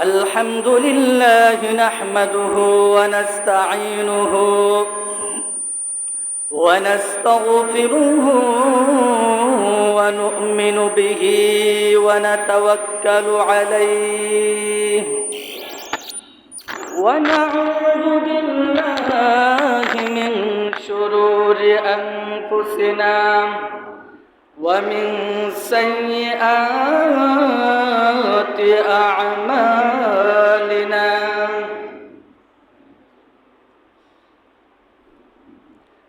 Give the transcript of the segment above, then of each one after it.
الحمد لله نحمده ونستعينه ونستغفره ونؤمن به ونتوكل عليه ونعوذ بالله من شرور أنفسنا ومن سيئات أعمالنا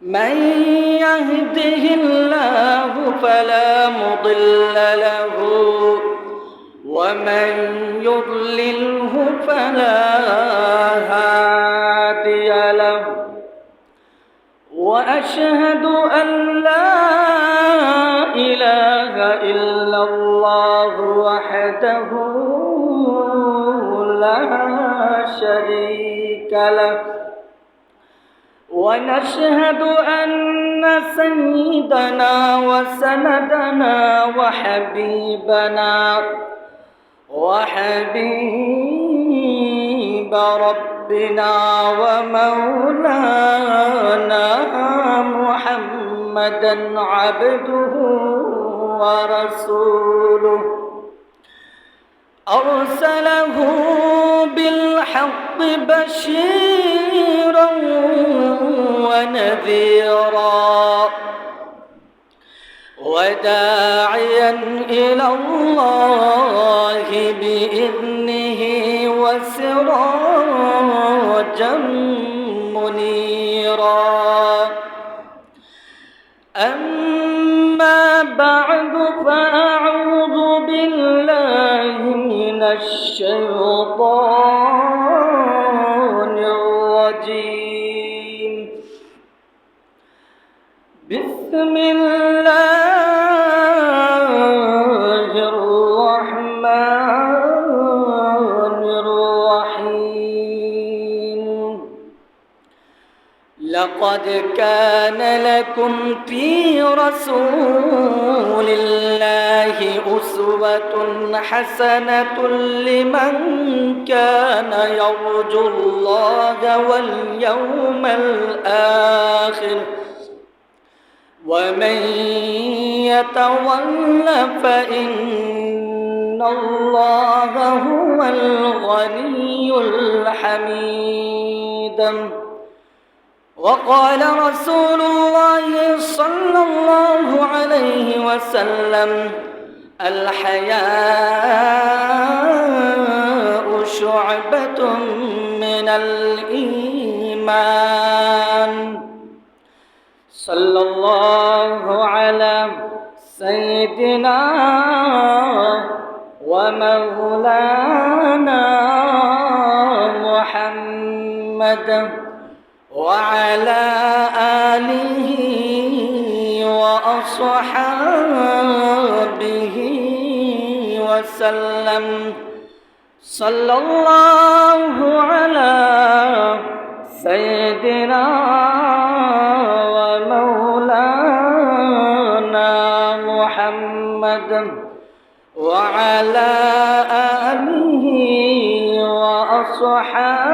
من يهده الله فلا مضل له ومن يضلله فلا هادي له وأشهد أن لا إله إلا الله وحده لا شريك له ونشهد أن سيدنا وسندنا وحبيب ربنا ومولانا محمدا عبده ورسوله أرسله بالحق بشيرا ونذيرا وداعيا إلى الله بإذنه وسراجا منيرا أما بعد فأعوذ بالله من الشيطان الرجيم بسم الله الرحمن الرحيم لقد كان لكم في رسول الله أسوة حسنة لمن كان يرجو الله واليوم الآخر ومن يتول فإن الله هو الغني الحميد وقال رسول الله صلى الله عليه وسلم الحياء شعبة من الإيمان صلى الله على سيدنا ومولانا محمد وعلى آله وأصحابه وسلم صلى الله على سيدنا ومولانا محمد وعلى آله وأصحابه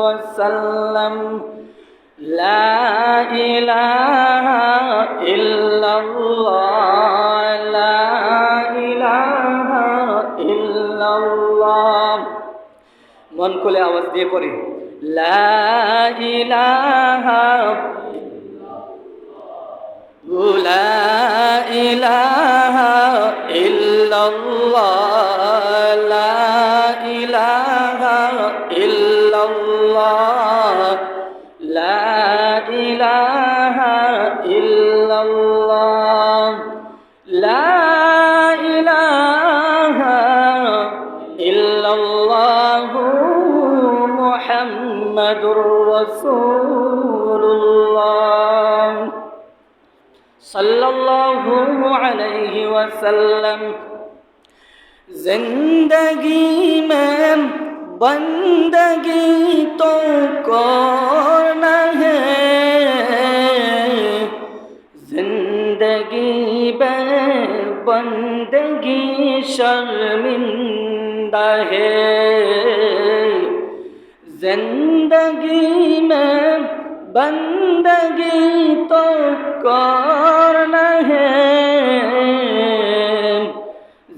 وسلم لا إله إلا الله لا إله إلا الله من كل آواز দিয়ে পড়ি لا إله لا إله إلا الله لا إله إلا الله لا إله إلا الله لا إله إلا الله محمد رسول الله صلى الله عليه وسلم जिंदगी में बंदगी तो करना है जिंदगी में बंदगी शर्मिंदा है, जिंदगी में बंदगी तो करना है,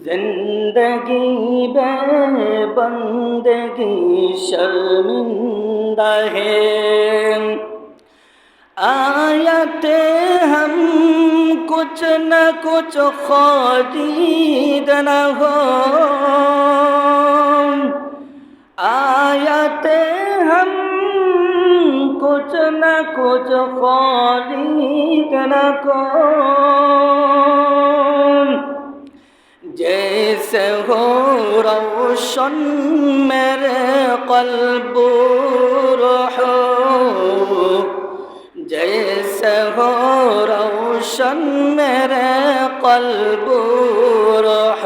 जिंदगी में बंदगी शर्मिंदा है। आयते हम कुछ न कुछ खरीद न हो, आयते हम कुछ न कुछ खरीद न को, जैसे हो रोशन मेरे क़ल्ब रूह, जैसे हो रोशन मेरे क़ल्ब रूह,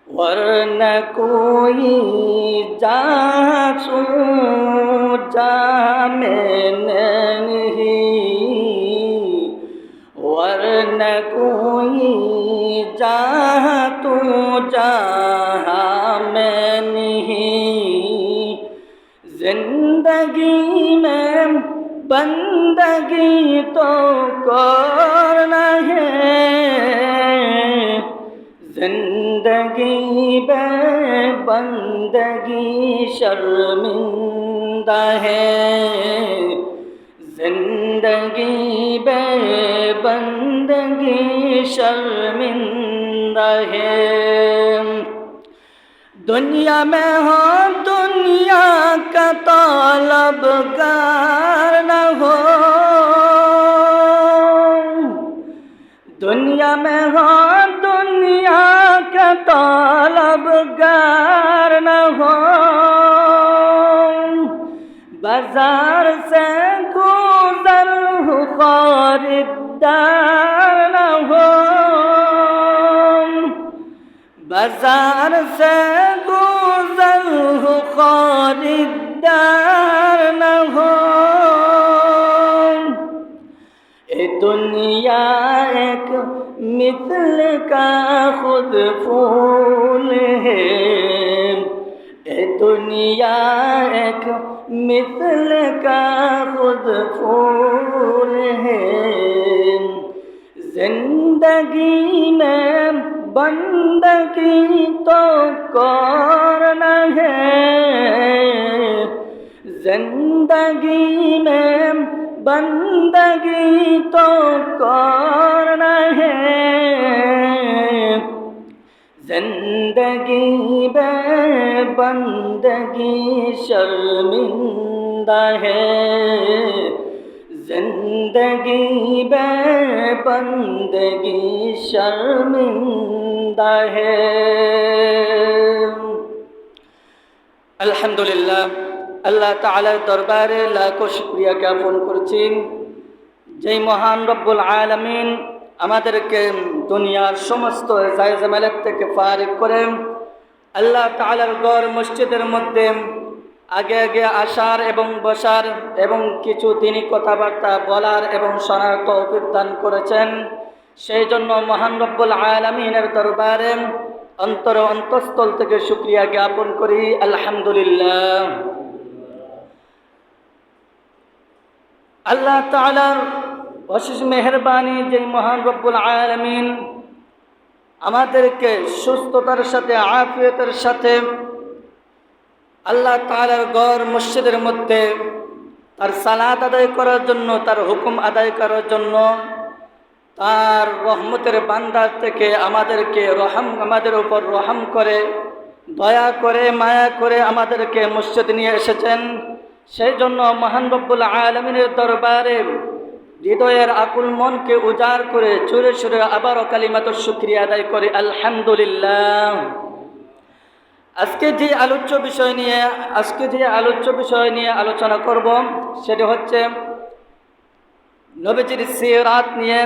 वरना कोई जासू मैंने नहीं, वरना कोई जहाँ तू जहाँ मैं नहीं, जिंदगी में बंदगी तो करना है, जिंदगी में बंदगी शर्मिंदा है, जिंदगी में बंदगी शर्मिंदा है। दुनिया में हो दुनिया का तलबगार न हो, दुनिया में हो दुनिया का तलबगार न हो, बाजार से गुजर हो खरीदार न हो, बाजार से गुजर हो खरीदार न हो। ए दुनिया एक मिसल का खुद फूल है, ए दुनिया एक मिसल का खुद फूल है, जिंदगी में बंदगी तो करना है, जिंदगी में बंदगी तो करना है, जिंदगी में बंदगी शर्मिंदा है, जिंदगी में बंदगी शर्मिंदा है। अल्हम्दुलिल्लाह, আল্লাহ তাআলার দরবারে লাখো শুকরিয়া জ্ঞাপন করছি, যেই মহান রব্বুল আলামিন আমাদেরকে দুনিয়ার সমস্ত জায়জামেলাত থেকে ফারিগ করে আল্লাহ তাআলার ঘর মসজিদের মধ্যে আগে আগে আসার এবং বসার এবং কিছু দিনী কথাবার্তা বলার এবং শোনার তৌফিক দান করেছেন। সেই জন্য মহান রব্বুল আলামিনের দরবারে অন্তঃস্থল থেকে শুকরিয়া জ্ঞাপন করি, আলহামদুলিল্লাহ। আল্লাহ তাআলার অশেষ মেহেরবানি, যে মহান রব্বুল আলামিন আমাদেরকে সুস্থতার সাথে আফিয়তের সাথে আল্লাহ তাআলার ঘর মসজিদের মধ্যে তার সালাত আদায় করার জন্য, তার হুকুম আদায় করার জন্য, তার রহমতের বান্দার থেকে আমাদের উপর রহম করে, দয়া করে, মায়া করে আমাদেরকে মসজিদ নিয়ে এসেছেন। সেই জন্য মহান রব্বুল আলামিনের দরবারে হৃদয়ের আকুল মনকে উজাড় করে চুরে চুরে আবারও কালিমাতুশ শুকরিয়া আদায় করি, আলহামদুলিল্লাহ। আজকে যে আলোচ্য বিষয় নিয়ে আলোচনা করব সেটা হচ্ছে নবীজির সিরাত নিয়ে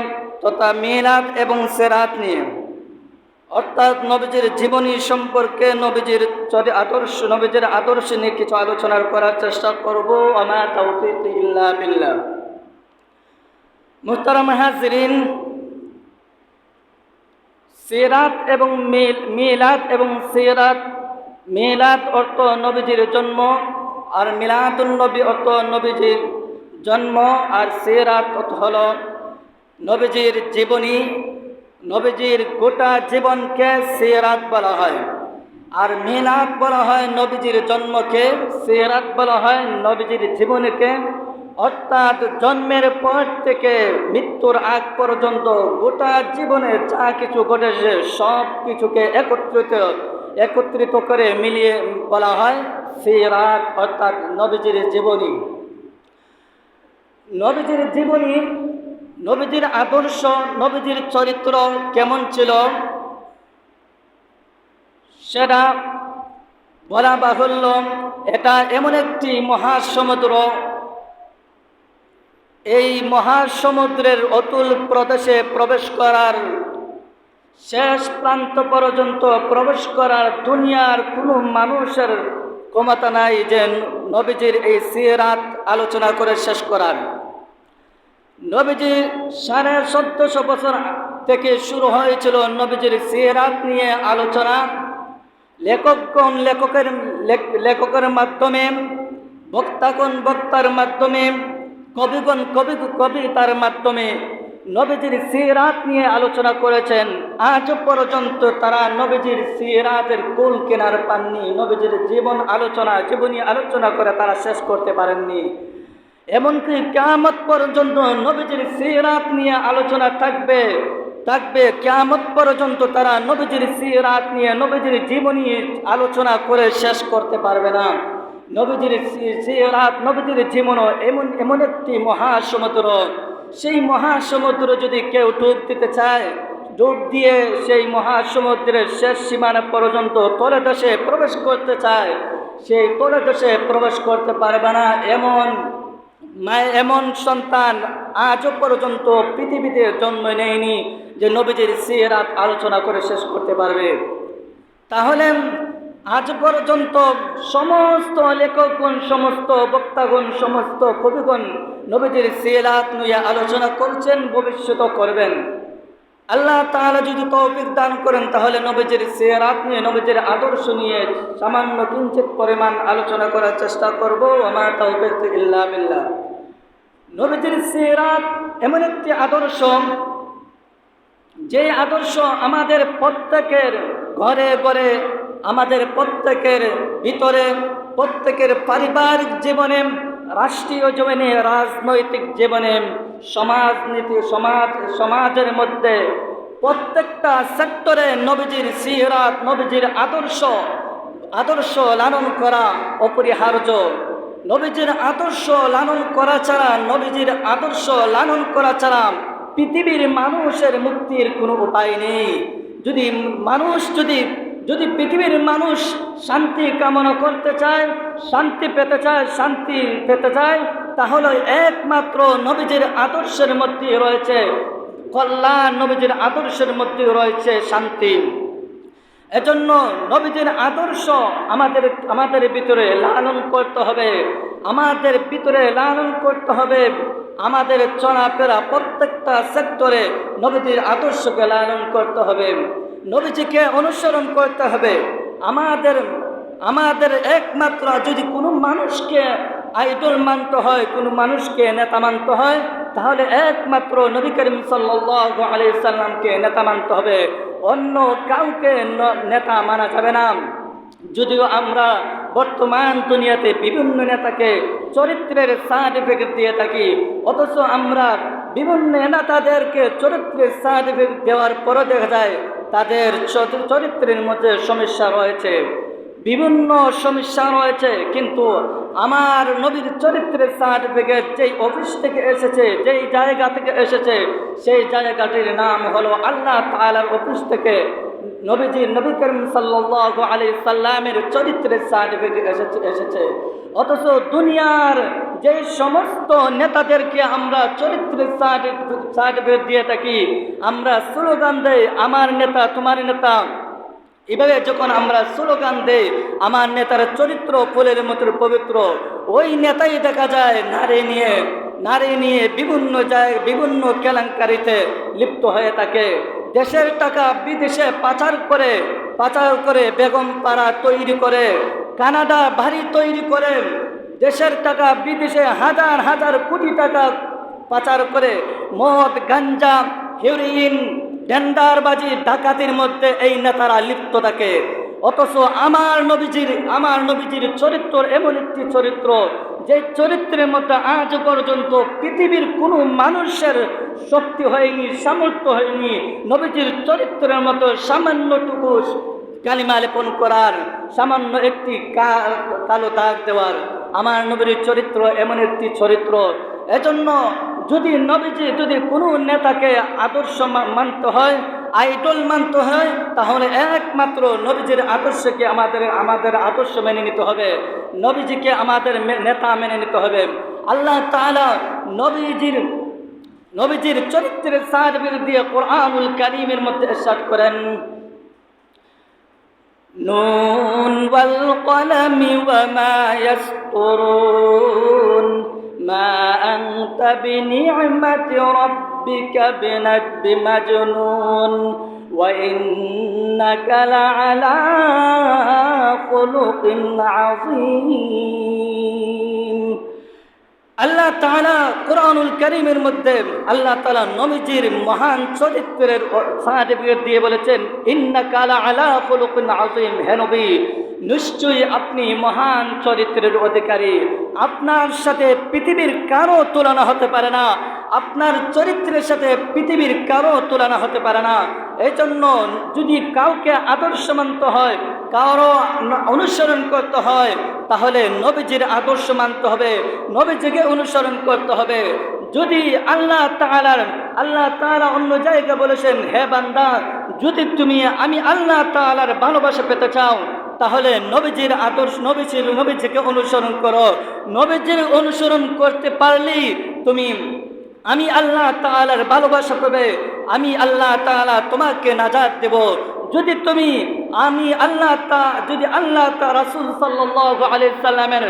তথা মিলাদ এবং সিরাত নিয়ে, অর্থাৎ নবীজির জীবনী সম্পর্কে, নবীজির আদর্শ নিয়ে কিছু আলোচনা করার চেষ্টা করব। আমা তাওফীক ইল্লা বিল্লাহ। মুহতারাম হাজরিন, সিরাত এবং মিলাদ এবং সিরাত, মিলাদ অর্থ নবীজির জন্ম, আর মিলাদুন নবী অর্থ নবীজির জন্ম, আর সিরাত অর্থ হলো নবীজির জীবনী। নবীজির গোটা জীবনকে সিরাত বলা হয়। আর মিলাদ বলা হয় নবীজির জন্মকে, সিরাত বলা হয় নবীজির জীবনীকে। অর্থাৎ জন্মের পর থেকে মৃত্যুর আগ পর্যন্ত গোটা জীবনে যা কিছু ঘটেছে সব কিছুকে একত্রিত করে মিলিয়ে বলা হয় সিরাত, অর্থাৎ নবীজির জীবনী। নবীজির জীবনী, নবীজির আদর্শ, নবীজির চরিত্র কেমন ছিল সেটা বলা বাহুল্য। এটা এমন একটি মহাসমুদ্র, এই মহাসমুদ্রের অতুল প্রদেশে প্রবেশ করার, শেষ প্রান্ত পর্যন্ত প্রবেশ করার দুনিয়ার কোনো মানুষের ক্ষমতা নাই যে নবীজির এই সিরাত আলোচনা করে শেষ করার। নবীজির 1450 বছর থেকে শুরু হয়েছিল নবীজির সিরাত নিয়ে আলোচনা। লেখকগণ লেখকের মাধ্যমে, বক্তাগণ বক্তার মাধ্যমে, কবিগণ কবিতার মাধ্যমে নবীজির সিরাত নিয়ে আলোচনা করেছেন। আজ পর্যন্ত তারা নবীজির সিরাতের কুল কেনার পাননি। নবীজির জীবনী আলোচনা করে তারা শেষ করতে পারেননি। এমনকি কিয়ামত পর্যন্ত নবীজির সিরাত নিয়ে আলোচনা থাকবে। কিয়ামত পর্যন্ত তারা নবীজির সিরাত নিয়ে, নবীজির জীবনী আলোচনা করে শেষ করতে পারবে না। নবীজির সিরাত, নবীজির জীবন এমন একটি মহাসমুদ্র। সেই মহাসমুদ্র যদি কেউ ডুব দিতে চায়, ডুব দিয়ে সেই মহাসমুদ্রের শেষ সীমানা পর্যন্ত তলদেশে প্রবেশ করতে চায়, সেই তলদেশে প্রবেশ করতে পারবে না। এমন সন্তান আজও পর্যন্ত পৃথিবীতে জন্ম নেয়নি যে নবীজির সিরাত আলোচনা করে শেষ করতে পারবে। তাহলে আজ পর্যন্ত সমস্ত লেখকগণ, সমস্ত বক্তাগণ, সমস্ত কবিগণ নবীজির সিরাত নিয়ে আলোচনা করছেন, ভবিষ্যৎ করবেন। আল্লাহ তাআলা যদি তৌফিক দান করেন তাহলে নবীজির সিরাত নিয়ে, নবীজির আদর্শ নিয়ে সামান্য কিঞ্চিত পরিমাণ আলোচনা করার চেষ্টা করব। ওমা তাওফিক ইল্লা বিল্লাহ। নবীজির সিরাত এমন একটি আদর্শ, যে আদর্শ আমাদের প্রত্যেকের ঘরে ঘরে, আমাদের প্রত্যেকের ভিতরে, প্রত্যেকের পারিবারিক জীবনে, রাষ্ট্রীয় জীবনে, রাজনৈতিক জীবনে, সমাজের মধ্যে প্রত্যেকটা সেক্টরে নবীজির সিরাত, নবীজির আদর্শ লালন করা অপরিহার্য। নবীজির আদর্শ লালন করা ছাড়া, নবীজির আদর্শ লালন করা ছাড়া পৃথিবীর মানুষের মুক্তির কোনো উপায় নেই। যদি পৃথিবীর মানুষ শান্তি কামনা করতে চায়, শান্তি পেতে চায়, তাহলে একমাত্র নবীজির আদর্শের মধ্যে রয়েছে কল্যাণ, নবীজির আদর্শের মধ্যে রয়েছে শান্তি। এজন্য নবীজির আদর্শ আমাদের ভিতরে লালন করতে হবে, আমাদের ভিতরে লালন করতে হবে। আমাদের চলাফেরা প্রত্যেকটা সেক্টরে নবীজির আদর্শকে লালন করতে হবে, নবীজিকে অনুসরণ করতে হবে। আমাদের একমাত্র, যদি কোনো মানুষকে আইডল মানতে হয়, কোনো মানুষকে নেতা মানতে হয়, তাহলে একমাত্র নবী করিম সাল্লাল্লাহু আলাইহি সাল্লামকে নেতা মানতে হবে। অন্য কাউকে নেতা মানা যাবে না। যদিও আমরা বর্তমান দুনিয়াতে বিভিন্ন নেতাকে চরিত্রের সার্টিফিকেট দিয়ে থাকি, অথচ আমরা বিভিন্ন নেতাদেরকে চরিত্রের সার্টিফিকেট দেওয়ার পরও দেখা যায় তাদের চরিত্রের মধ্যে সমস্যা রয়েছে, বিভিন্ন সমস্যা রয়েছে। কিন্তু আমার নবীর চরিত্রের সার্টিফিকেট যেই অফিস থেকে এসেছে, যেই জায়গা থেকে এসেছে, সেই জায়গাটির নাম হলো আল্লাহ তাআলার অফিস থেকে নবী করিম সাল্লাল্লাহু আলাইহি সাল্লামের চরিত্রের সার্টিফিকেট এসেছে। অথচ দুনিয়ার যে সমস্ত নেতাদেরকে আমরা চরিত্রের সার্টিফিকেট দিয়ে থাকি, আমরা স্লোগান দেই আমার নেতা তোমার নেতা, এভাবে যখন আমরা স্লোগান দেই আমার নেতার চরিত্র ফুলের মতো পবিত্র, ওই নেতাই দেখা যায় নারী নিয়ে নারী নিয়ে বিভিন্ন জায়গায় বিভিন্ন কেলেঙ্কারিতে লিপ্ত হয়ে থাকে। দেশের টাকা বিদেশে পাচার করে বেগম পাড়া তৈরি করে, কানাডা বাড়ি তৈরি করে, দেশের টাকা বিদেশে হাজার হাজার কোটি টাকা পাচার করে মদ, গাঞ্জা, হেরোইন, টেন্ডারবাজি, ডাকাতির মধ্যে এই নেতারা লিপ্ত থাকে। অথচ আমার নবীজির চরিত্র এমন একটি চরিত্র, যে চরিত্রের মধ্যে আজ পর্যন্ত পৃথিবীর কোনো মানুষের শক্তি হয়নি, সামর্থ্য হয়নি নবীজির চরিত্রের মতো সামান্যটুকু কালিমা লেপন করার, সামান্য একটি কালো দাগ দেওয়ার। আমার নবীর চরিত্র এমন একটি চরিত্র। এজন্য যদি কোনো নেতাকে আদর্শ মানতে হয়, আইডল মানতে হয়, তাহলে একমাত্র নবীজির আদর্শকে আমাদের আদর্শ মেনে নিতে হবে, নবীজিকে আমাদের নেতা মেনে নিতে হবে। আল্লাহ তাআলা নবীজির চরিত্রের সার্টিফিকেট দিয়ে কোরআনুল কারীমের মধ্যে ইরশাদ করেন, নুন ওয়াল কলামি ওয়া মা ইয়াসতুরুন মা আনতা বিনি'মাতি রাব্বিকা বিমাজনুন ওয়া ইন্নাকা লা'আলা খুলুকিন আযীম। আল্লাহ তাআলা কোরআনুল কারীমের মধ্যে আল্লাহ তাআলা নবীজির মহান চরিত্রের সার্টিফিকেট দিয়ে বলেছেন, ইন্নাকা লা'আলা খুলুকিন আযীম। হে নবী, নিশ্চয়ই আপনি মহান চরিত্রের অধিকারী। আপনার সাথে পৃথিবীর কারো তুলনা হতে পারে না, আপনার চরিত্রের সাথে পৃথিবীর কারো তুলনা হতে পারে না। এই জন্য যদি কাউকে আদর্শ মানতে হয়, কারো অনুসরণ করতে হয়, তাহলে নবীজির আদর্শ মানতে হবে, নবীজিকে অনুসরণ করতে হবে। যদি আল্লাহ তাআলা অন্য জায়গায় বলেছেন, হে বান্দা, যদি আমি আল্লাহ তাআলার ভালোবাসা পেতে চাও, তাহলে নবীজির আদর্শ নবীজিকে অনুসরণ করো। নবীজির অনুসরণ করতে পারলেই আমি আল্লাহ তাআলার ভালোবাসা পাবে, আমি আল্লাহ তাআলা তোমাকে নাজাত দেব। যদি আল্লাহ রাসূল সাল্লাল্লাহু আলাইহি সাল্লামের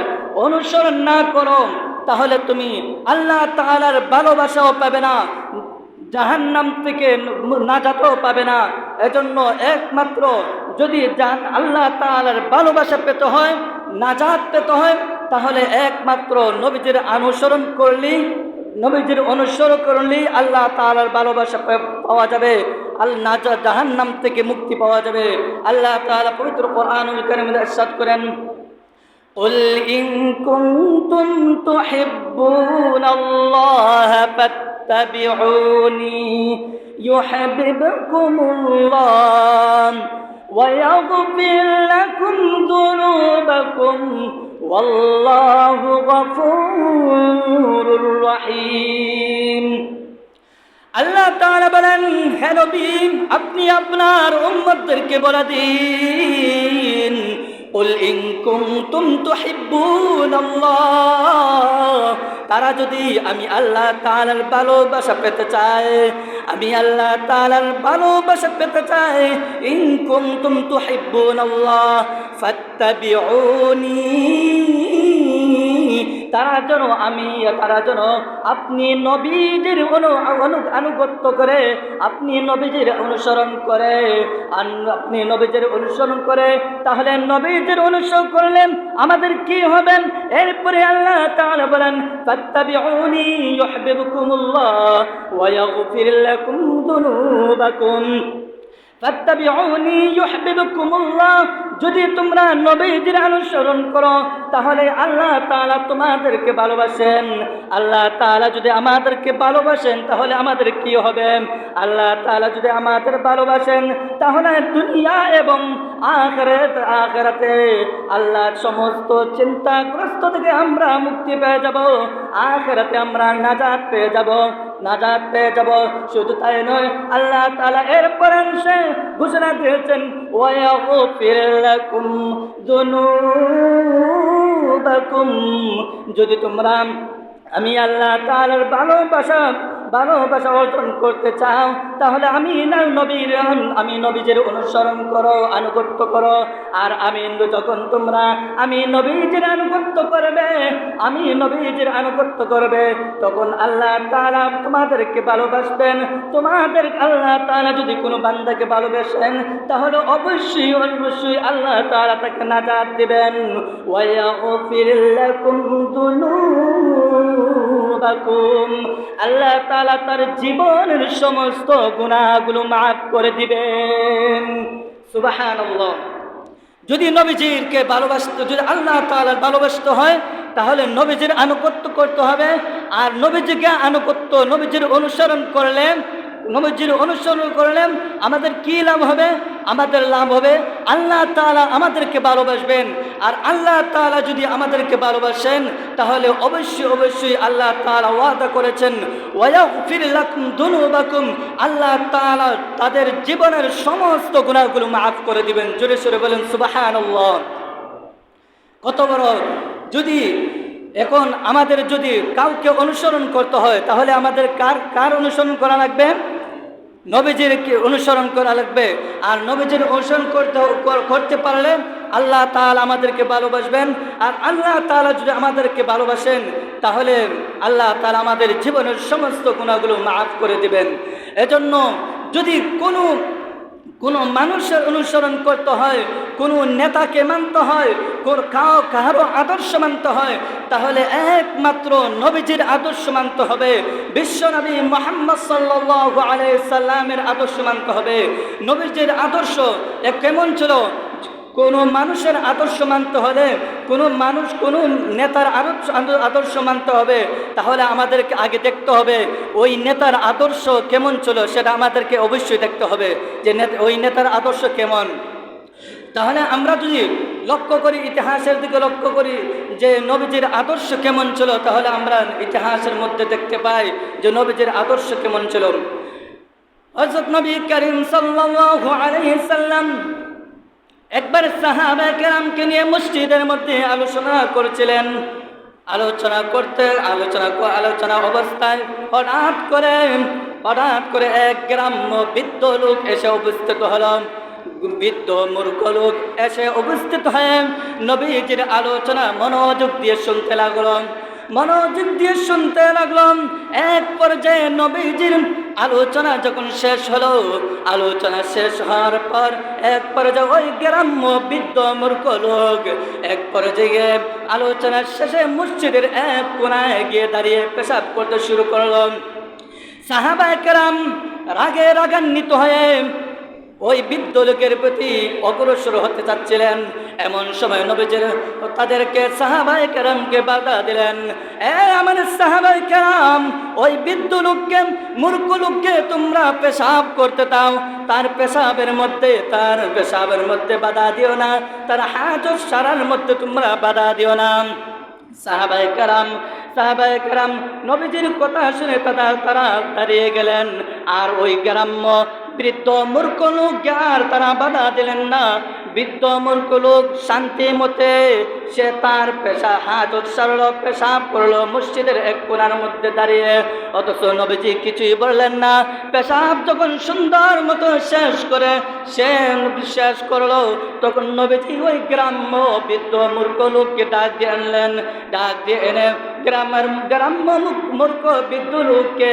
অনুসরণ না করো, তাহলে তুমি আল্লাহ তাআলার ভালোবাসাও পাবে না, জাহান্নাম থেকে নাজাতও পাবে না। এজন্য একমাত্র যদি আল্লাহ তাআলার ভালোবাসা পেতে হয়, নাজাত পেতে হয়, তাহলে একমাত্র নবীজির অনুসরণ করলেই আল্লাহ তাআলার ভালোবাসা পাওয়া যাবে, জাহান্নাম থেকে মুক্তি পাওয়া যাবে। আল্লাহ তাআলা পবিত্র কোরআনুল কারীমে ইরশাদ করেন, قل إن كنتم تحبون الله فاتبعوني يحببكم الله ويغفر لكم ذنوبكم والله غفور رحيم। আল্লাহ তাআলা বলেন, হে নবী, আপনি আপনার উম্মতদেরকে বলে দিন, কুল ইন কুনতুম তুহিব্বুনাল্লাহ, তারা যদি আমি আল্লাহ তাআলার ভালোবাসা পেতে চায়, ইন কুনতুম তুহিব্বুনাল্লাহ ফাত্তাবিউনি, তারা যেন আপনি নবীজির আনুগত্য করে, আপনি নবীজির অনুসরণ করে, তাহলে নবীজির অনুসরণ করলেন আমাদের কি হবে? এরপরে আল্লাহ তাআলা বলেন, ফাত্তাবিউনি ইউহিব্বুকুমুল্লাহ ওয়া ইয়াগফির লাকুম যুনুবাকুম। ফাত্তাবিউনি ইউহিব্বুকুমুল্লাহ, যদি তোমরা নবীজির অনুসরণ করো, তাহলে আল্লাহ তাআলা তোমাদেরকে ভালোবাসেন। আল্লাহ তাআলা যদি আমাদেরকে ভালোবাসেন, তাহলে আমাদের কি হবে? আল্লাহ তাআলা যদি আমাদের ভালোবাসেন, তাহলে দুনিয়া এবং আখিরাতে আল্লাহর সমস্ত চিন্তাগ্রস্ত থেকে আমরা মুক্তি পেয়ে যাব, আখিরাতে আমরা নাজাত পেয়ে যাব। শুধু তাই নয়, আল্লাহ তাআলা এরপর ঘোষণা দিয়েছেন, ওয়া ইয়াগফির লাকুম যুনুবাকুম, যদি তোমরা আমি আল্লাহ তাআলার ভালোবাসা ভালোবাসা অর্জন করতে চাও তাহলে আমি নবীজির অনুসরণ করো, আনুগত্য করো। আর যখন তোমরা নবীজির আনুগত্য করবে তখন আল্লাহ তাআলা তোমাদেরকে ভালোবাসবেন। আল্লাহ তাআলা যদি কোনো বান্দাকে ভালোবাসেন তাহলে অবশ্যই আল্লাহ তাআলা তাকে নাজাত দিবেন। ওয়া ইয়াগফির লাকুম যুনুবাকুম, আল্লাহ তাআলা তার জীবনের সমস্ত গুনাহগুলো মাফ করে দিবেন। সুবহানাল্লাহ। যদি নবীজিকে যদি আল্লাহ তাআলার ভালোবাসতে হয় তাহলে নবীজির আনুগত্য করতে হবে। আর নবীজির অনুসরণ করলে আমাদের কি লাভ হবে? আমাদের লাভ হবে আল্লাহ তাআলা আমাদেরকে ভালোবাসবেন। আর আল্লাহ তাআলা যদি আমাদেরকে ভালোবাসেন তাহলে অবশ্যই আল্লাহ তাআলা ওয়াদা করেছেন ওয়ায়াগফির লাকুম যুনুবাকুম, আল্লাহ তাআলা তাদের জীবনের সমস্ত গুনাহগুলো মাফ করে দিবেন। জোরে সোরে বলেন সুবহানাল্লাহ। কত বড়! আমাদের যদি কাউকে অনুসরণ করতে হয় তাহলে আমাদের কার অনুসরণ করা লাগবে? নবীজির অনুসরণ করা লাগবে। আর নবীজির অনুসরণ করতে পারলে আল্লাহ তাআলা আমাদেরকে ভালোবাসবেন। আর আল্লাহ তাআলা যদি আমাদেরকে ভালোবাসেন তাহলে আল্লাহ তাআলা আমাদের জীবনের সমস্ত গুনাহগুলো মাফ করে দিবেন। এজন্য যদি কোনো মানুষের অনুসরণ করতে হয়, কোনো নেতাকে মানতে হয়, কারো আদর্শ মানতে হয় তাহলে একমাত্র নবীজির আদর্শ মানতে হবে। বিশ্বনবী মুহাম্মদ সাল্লাল্লাহু আলাইহি সাল্লামের আদর্শ মানতে হবে। নবীজির আদর্শ কেমন ছিল? কোনো মানুষের আদর্শ মানতে হলে কোনো নেতার আদর্শ মানতে হবে তাহলে আমাদেরকে আগে দেখতে হবে ওই নেতার আদর্শ কেমন ছিল, সেটা আমাদেরকে অবশ্যই দেখতে হবে যে ওই নেতার আদর্শ কেমন। তাহলে আমরা যদি ইতিহাসের দিকে লক্ষ্য করি যে নবীজির আদর্শ কেমন ছিল, তাহলে আমরা ইতিহাসের মধ্যে দেখতে পাই যে নবীজির আদর্শ কেমন ছিল। হযরত নবী করিম সাল্লাল্লাহু আলাইহি সাল্লাম একবার সাহাবায়ে কেরামকে নিয়ে মসজিদের মধ্যে আলোচনা করছিলেন। আলোচনা অবস্থায় হঠাৎ করে এক গ্রাম্য বৃদ্ধ লোক এসে উপস্থিত হলো। বৃদ্ধ মূর্খ লোক এসে উপস্থিত হয়ে নবীজির আলোচনা মনোযোগ দিয়ে শুনতে লাগলো। এক পর্যায়ে নবীজির আলোচনা যখন শেষ হলো, আলোচনা শেষ হওয়ার পর এক পর্যায়ে ওই গ্রাম্য বৃদ্ধ মূর্খ লোক এক পর্যায়ে আলোচনার শেষে মসজিদের এক কোণায় গিয়ে দাঁড়িয়ে পেশাব করতে শুরু করলো। সাহাবায়ে কেরাম রাগান্বিত হয়ে ওই বৃদ্ধ লোকের প্রতি অগ্রসর হতে চাচ্ছিলেন। এমন সময় নবীজি তাদেরকে সাহাবায়ে কেরামকে বাধা দিলেন। আমার সাহাবায়ে কেরাম, ওই বৃদ্ধ লোককে, মূর্খ লোককে তোমরা পেশাব করতে দাও, তার পেশাবের মধ্যে বাধা দিও না, তার হাজত সারার মধ্যে তোমরা বাধা দিও না। সাহাবায়ে কেরাম নবীজির কথা শুনে তারা দাঁড়িয়ে গেলেন। আর ওই গ্রাম্য বৃদ্ধ মূর্খ লোক আর তারা বাধা দিলেন না। বৃদ্ধ মূর্খ লোক শান্তি মতে সে তার হাজত সারল, পেশাব করলো মসজিদের এক কোণার মধ্যে দাঁড়িয়ে। অথচ নবীজি কিছুই বললেন না। পেশাব যখন সুন্দর মতো শেষ করলো তখন নবীজি ওই গ্রাম্য বৃদ্ধ মূর্খ লোককে ডাক দিয়ে এনে গ্রাম্য মূর্খ বৃদ্ধ লোককে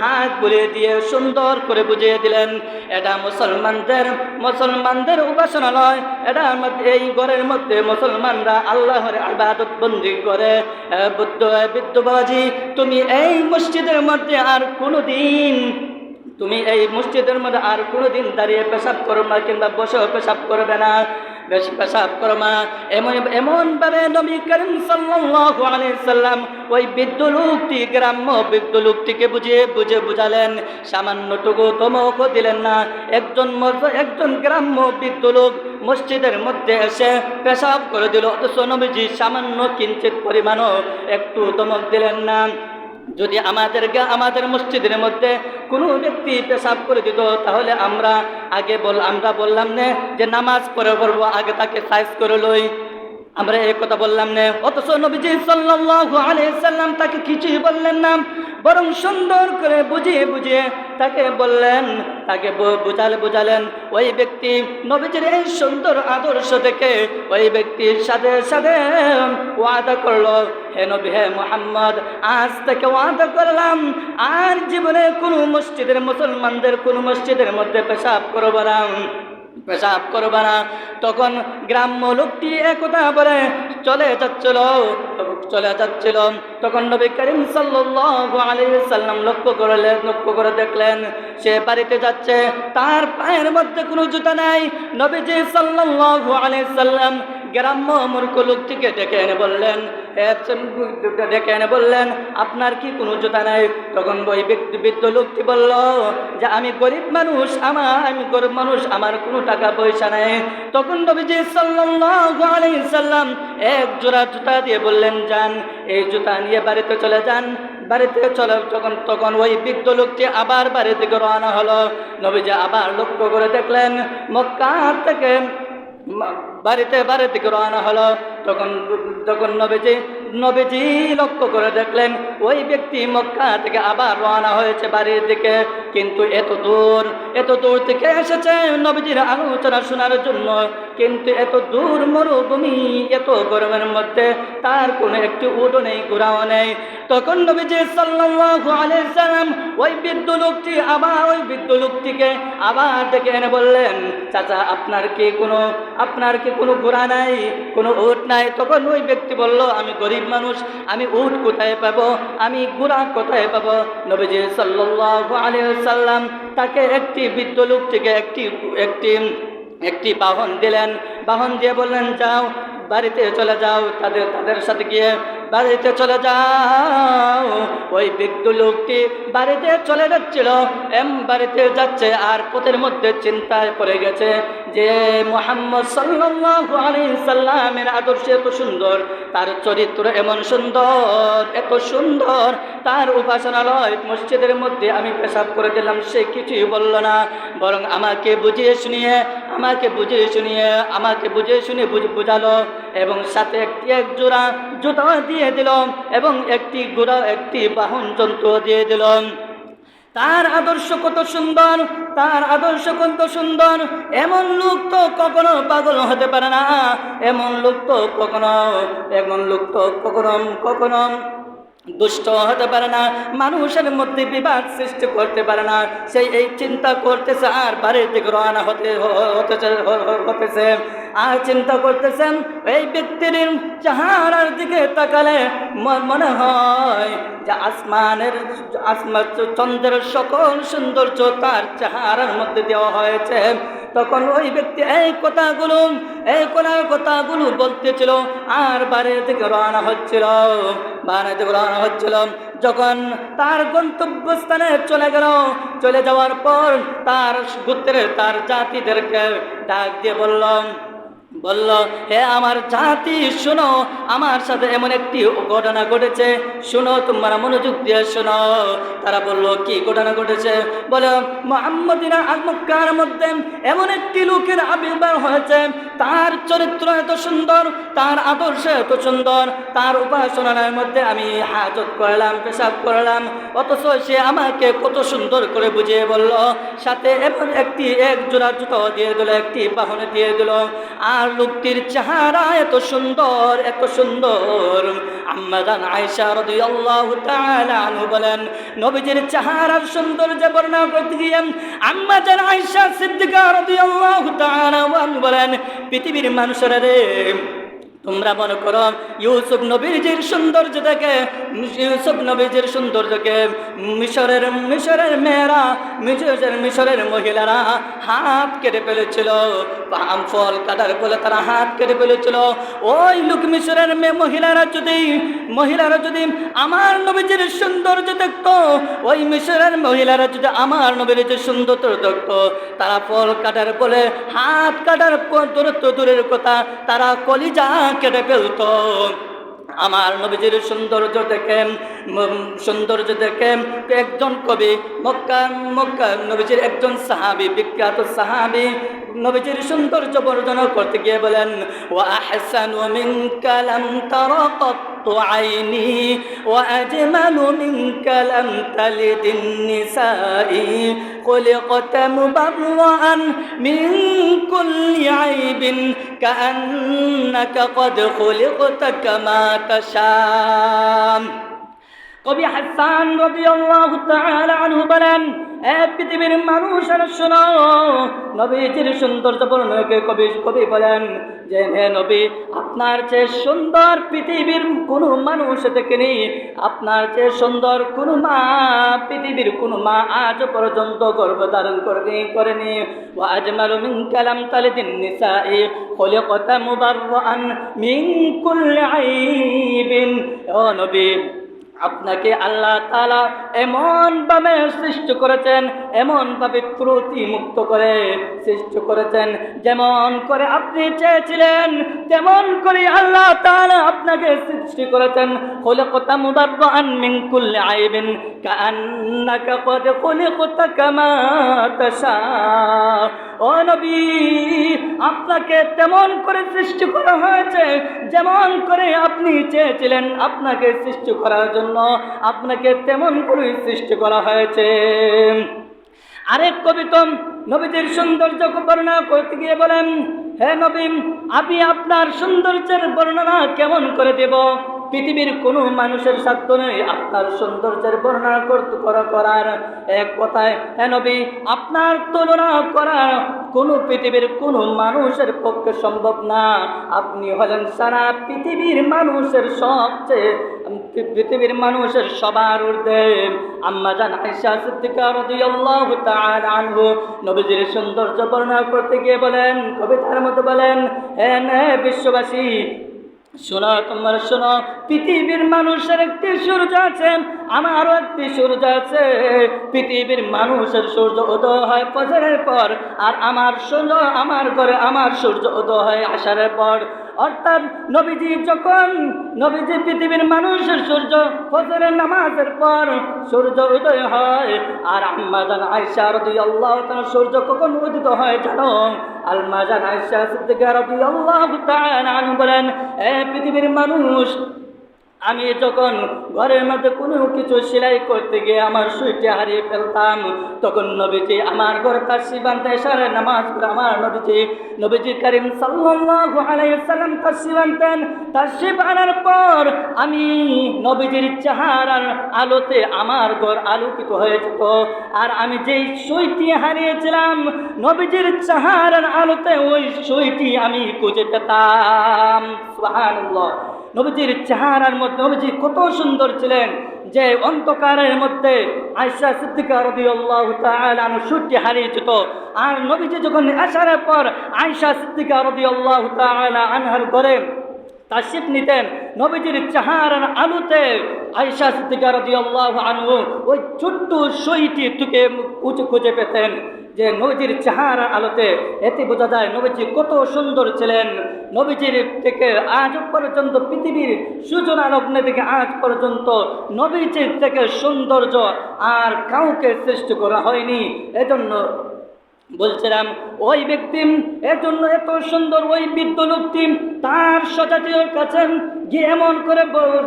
হাত বুলিয়ে দিয়ে সুন্দর করে বুঝিয়ে দিলেন এটা মুসলমানদের উপাসনালয়। এই ঘরের মধ্যে মুসলমানরা আল্লাহর ইবাদত বন্দি করে। বৃদ্ধ বাবাজি, তুমি এই মসজিদের মধ্যে আর কোনোদিন দাঁড়িয়ে পেশাব করো না, কিংবা বসেও পেশাব করবে না, বেশি পেশাব করো না। এমনভাবে নবী করিম সাল্লাল্লাহু আলাইহি সাল্লাম ওই গ্রাম্য বৃদ্ধ লোকটিকে বুঝালেন। সামান্যটুকু ধমকও দিলেন না। একজন গ্রাম্য বৃদ্ধ লোক মসজিদের মধ্যে এসে পেশাব করে দিল, অথচ নবীজি সামান্য কিঞ্চিত পরিমাণও একটু ধমক দিলেন না। যদি আমাদের মসজিদের মধ্যে কোনো ব্যক্তি পেশাব করে দিত তাহলে আমরা বললাম না যে নামাজ পড়বো, আগে তাকে সাইজ করে লই, আমরা এই কথা বললাম না। অথচ নবীজি সাল্লাল্লাহু আলাইহি সাল্লাম তাকে কিছুই বললেন না, বরং সুন্দর করে বুঝিয়ে বুঝিয়ে তাকে বললেন, তাকে বুঝালেন। ওই ব্যক্তি নবীজির এই সুন্দর আদর্শ থেকে ওই ব্যক্তির সাথে সাথে ওয়াদা করলো, হে নবী, হে মুহাম্মদ, আজ থেকে ওয়াদা করলাম আর জীবনে কোনো মসজিদের, মুসলমানদের কোনো মসজিদের মধ্যে পেশাব করবা না। তখন গ্রাম্য লোকটি একথা বলে চলে যাচ্ছিল। তখন নবী করিম সাল্লাল্লাহু আলাইহি সাল্লাম লক্ষ্য করে দেখলেন সে বাড়িতে যাচ্ছে, তার পায়ের মধ্যে কোনো জুতা নাই। নবীজি সাল্লাল্লাহু আলাইহি সাল্লাম গ্রাম্য মূর্খ লোকটিকে ডেকে এনে বললেন, আপনার কি কোনো জুতা নাই? তখন ওই বৃদ্ধ লোকটি বলল যে আমি গরিব মানুষ, আমার কোনো টাকা পয়সা নাই। তখন নবীজি সাল্লাল্লাহু আলাইহি সাল্লাম এক জোড়া জুতা দিয়ে বললেন, যান, এই জুতা নিয়ে বাড়িতে চলে যান। তখন ওই বৃদ্ধ লোকটি আবার বাড়ি থেকে রওনা হলো। নবীজি আবার লক্ষ্য করে দেখলেন মক্কা থেকে বাড়িতে রওনা হলো। তখন নবীজি লক্ষ্য করে দেখলেন ওই ব্যক্তি মক্কা থেকে আবার রওনা হয়েছে বাড়ির দিকে, কিন্তু এত দূর থেকে এসেছে নবীজির আলোচনা শোনার জন্য, কিন্তু এত দূর মরুভূমি, এত গরমের মধ্যে তার কোনো একটি উটও নেই, ঘোড়াও নেই। তখন নবীজি সাল্লাল্লাহু আলাইহি সাল্লাম ওই বৃদ্ধ লোকটিকে আবার ডেকে এনে বললেন, চাচা, আপনার কি কোনো ঘোড়া নাই, কোনো উট নাই? তখন ওই ব্যক্তি বলল, আমি গরিব মানুষ, আমি উট কোথায় পাবো, আমি ঘোড়া কোথায় পাবো? নবীজি সাল্লাল্লাহু আলাইহি সাল্লাম তাকে বৃদ্ধ লোকটিকে একটি বাহন দিলেন। বাহন দিয়ে বললেন, যাও, বাড়িতে চলে যাও, তাদের সাথে গিয়ে বাড়িতে চলে যাও। ওই বৃদ্ধ লোকটি বাড়িতে চলে বাড়িতে যাচ্ছে, আর পথের মধ্যে চিন্তায় পড়ে গেছে যে মুহাম্মদ সাল্লাল্লাহু আলাইহি সাল্লামের আদর্শ এত সুন্দর, তার চরিত্র এত সুন্দর, তার উপাসনালয় মসজিদের মধ্যে আমি পেশাব করে দিলাম, সে কিছুই বলল না, বরং আমাকে বুঝিয়ে শুনিয়ে বুঝালো, এবং সাথে এক জোড়া জুতা দিয়ে দিল, এবং একটি বাহন যন্ত্র দিয়ে দিল। তার আদর্শ কত সুন্দর, এমন লোক তো কখনো পাগল হতে পারে না, এমন লোক তো কখনো দুষ্ট হতে পারে না, মানুষের মধ্যে বিবাদ সৃষ্টি করতে পারে না। সেই এই চিন্তা করতেছে আর বাড়ির দিকে রওনা হতেছে আর চিন্তা করতেছেন। এই ব্যক্তির চেহারার দিকে তাকালে মনে হয় যে চন্দ্রের সকল সৌন্দর্য তার চেহারার মধ্যে দেওয়া হয়েছে। তখন ওই ব্যক্তি এই কথাগুলো বলতেছিল আর বাড়ির দিকে রওনা হচ্ছিল। যখন তার গন্তব্যস্থানে চলে যাওয়ার পর তার গোত্রের, তার জাতিদেরকে ডাক দিয়ে বলল, হে আমার জাতি, শোনো, আমার সাথে এমন একটি ঘটনা ঘটেছে, শোনো, তোমরা মনোযোগ দিয়ে শোনো। তারা বলল, কি ঘটনা ঘটেছে? বলে, মুহাম্মদিনা মক্কার মধ্যে এমন একটি লোকের আবির্ভাব হয়েছে, তার চরিত্র এত সুন্দর, তার আদর্শ এত সুন্দর, তার উপাসনার মধ্যে আমি হাজত করলাম, পেশাব করলাম, অথচ সে আমাকে কত সুন্দর করে বুঝিয়ে বলল, সাথে এমন এক জোড়া জুতো দিয়ে দিল, একটি বাহনে দিয়ে দিল, আর লোকটির চেহারা এত সুন্দর। আম্মা জান আয়েশা রাদিয়াল্লাহু তাআলা আনহা বলেন, নবীজির চেহারার সৌন্দর্য বর্ণনা করতে গিয়ে আম্মা জান আয়েশা সিদ্দিকা রাদিয়াল্লাহু তাআলা আনহা বলেন, পৃথিবীর মানুষেরা রে, তোমরা মনে করো ইউসুফ নবীজির সৌন্দর্য দেখে মিশরের মেয়েরা, মিশরের মহিলারা হাত কেটে ফেলেছিল, ফল কাটার বলে তারা হাত কেটে ফেলেছিল। ওই লোক মিশরের মহিলারা যদি আমার নবীজির সৌন্দর্য দেখতো, ওই মিশরের মহিলারা যদি আমার নবীজির সৌন্দর্য দেখতো, তারা ফল কাটার বলে হাত কাটার দূরের কথা, তারা কলিজা কেটে ফেলত। আমার নবীজির সৌন্দর্য দেখে একজন কবি মক্কা নবীজির একজন সাহাবী, বিখ্যাত সাহাবী, নবীজির সৌন্দর্য বর্ণনা করতে গিয়ে বলেন, ওয়া আহসানু মিনকা লাম তারা কাত্তু আইনি ওয়া আজমালু মিনকা লাম তালিদিন নিসাই খুলিকতা মুবাররাআন মিন কুল্লি আইবিন কাআন্নাকা কদ খুলিকতা কামা তাশা। কবি হাসান রাদিয়াল্লাহু তাআলা আনহু বলেন, পৃথিবীর মানুষের শোনো, নবীজির সৌন্দর্য বর্ণনাকে কবি বলেন যে, হে নবী, আপনার চেয়ে সুন্দর পৃথিবীর কোনো মানুষ দেখেনি, আপনার চেয়ে সুন্দর কোনো মা, পৃথিবীর কোনো মা আজ পর্যন্ত গর্ভধারণ করেনি। ওয়া আজমালু মিন কালাম তালিদিন নিসাই খুলিকতা মুবাররাআন মিন কুল্লি আইবিন। ও নবী, আপনাকে আল্লাহ তাআলা এমন ভাবে সৃষ্টি করেছেন, এমন ভাবে ত্রুটি মুক্ত করে সৃষ্টি করেছেন, যেমন করে আপনি চেয়েছিলেন তেমন করে আল্লাহ তাআলা আপনাকে সৃষ্টি করেছেন। খুলিকতা মুবাররাআন মিন কুল্লি আইবিন কাআন্নাকা কদ খুলিকতা কামা তাশা। ও নবী, আপনাকে তেমন করে সৃষ্টি করা হয়েছে যেমন করে আপনি চেয়েছিলেন আপনাকে সৃষ্টি করার জন্য, আপনাকে তেমন করে সৃষ্টি করা হয়েছে। আরেক কবি তো নবীজির সৌন্দর্য বর্ণনা করতে গিয়ে বলেন, হে নবী, আমি আপনার সৌন্দর্যের বর্ণনা কেমন করে দেব? পৃথিবীর কোনো মানুষের সাধ্য নেই আপনার সৌন্দর্যের বর্ণনা করার। এক কথায়, হে নবী, আপনার তুলনা করার কোনো পৃথিবীর কোনো মানুষের পক্ষে সম্ভব না। আপনি হলেন সারা পৃথিবীর মানুষের সবচেয়ে, পৃথিবীর মানুষের সবার ঊর্ধ্বে। আম্মা জান আয়েশা সিদ্দিকা রাদিয়াল্লাহু তাআলা আনহা নবীজির সৌন্দর্য বর্ণনা করতে গিয়ে বলেন, কবিতার মতো বলেন, হে বিশ্ববাসী, শোনো, তোমরা শোনো, পৃথিবীর মানুষের একটি সূর্য আছে, আমারও একটি সূর্য আছে। পৃথিবীর মানুষের সূর্য উদয় হয় ফজরের পর, আর আমার সূর্য, আমার ঘরে আমার সূর্য উদয় হয় আসরের পর। অর্থাৎ নবীজি পৃথিবীর মানুষের সূর্য ফজরের নামাজের পর সূর্য উদয় হয়। আর আম্মা জান আয়েশা রাদিয়াল্লাহু তাআলা সূর্য কখন উদিত হয় জানো? আম্মা জান আয়েশা সিদ্দিকা রাদিয়াল্লাহু তাআলা আনহা বলেন, পৃথিবীর মানুষ, আমি যখন ঘরের মধ্যে কোনো কিছু সেলাই করতে গিয়ে আমার সুইটি হারিয়ে ফেলতাম, তখন নবীজি আমার ঘরে তাসবি বাঁধতে এশারের নামাজ পড়ে আমার নবীজি করিম সাল্লাল্লাহু আলাইহি ওয়াসাল্লাম তাসবি বাঁধতেন। তাসবি বাঁধার পর আমি নবীজির চেহারার আলোতে আমার ঘর আলোকিত হয়ে যেত। আর আমি যেই সুইটি হারিয়েছিলাম, নবীজির চেহারার আলোতে ওই সুইটি আমি খুঁজে পেতাম। সুবহানাল্লাহ। নবীজির চেহারার মধ্যে নবীজি কত সুন্দর ছিলেন যে অন্ধকারের মধ্যে আয়েশা সিদ্দিকা রাদিয়াল্লাহু তাআলা আনহা সুইটি হারিয়ে যেত। আর নবীজি যখন আসার পর আয়েশা সিদ্দিকা রাদিয়াল্লাহু তাআলা আনহার ঘরে তাশরিফ নিতেন, নবীজির চেহারার আলোতে আয়েশা সিদ্দিকা রাদিয়াল্লাহু আনহা ওই ছোট্ট সুইটি থেকে খুঁজে পেতেন যে নবীজির চেহারার আলোতে। এতে বোঝা যায় নবীজি কত সুন্দর ছিলেন। নবীজির থেকে আজ পর্যন্ত পৃথিবীর সূচনা লগ্নে থেকে আজ পর্যন্ত নবীজির থেকে সৌন্দর্য আর কাউকে সৃষ্টি করা হয়নি। এজন্য বলছিলাম, ওই ব্যক্তি এজন্য এত সুন্দর, ওই বৃদ্ধ লোকটি তার স্বজাতীয়র কাছে গিয়ে এমন করে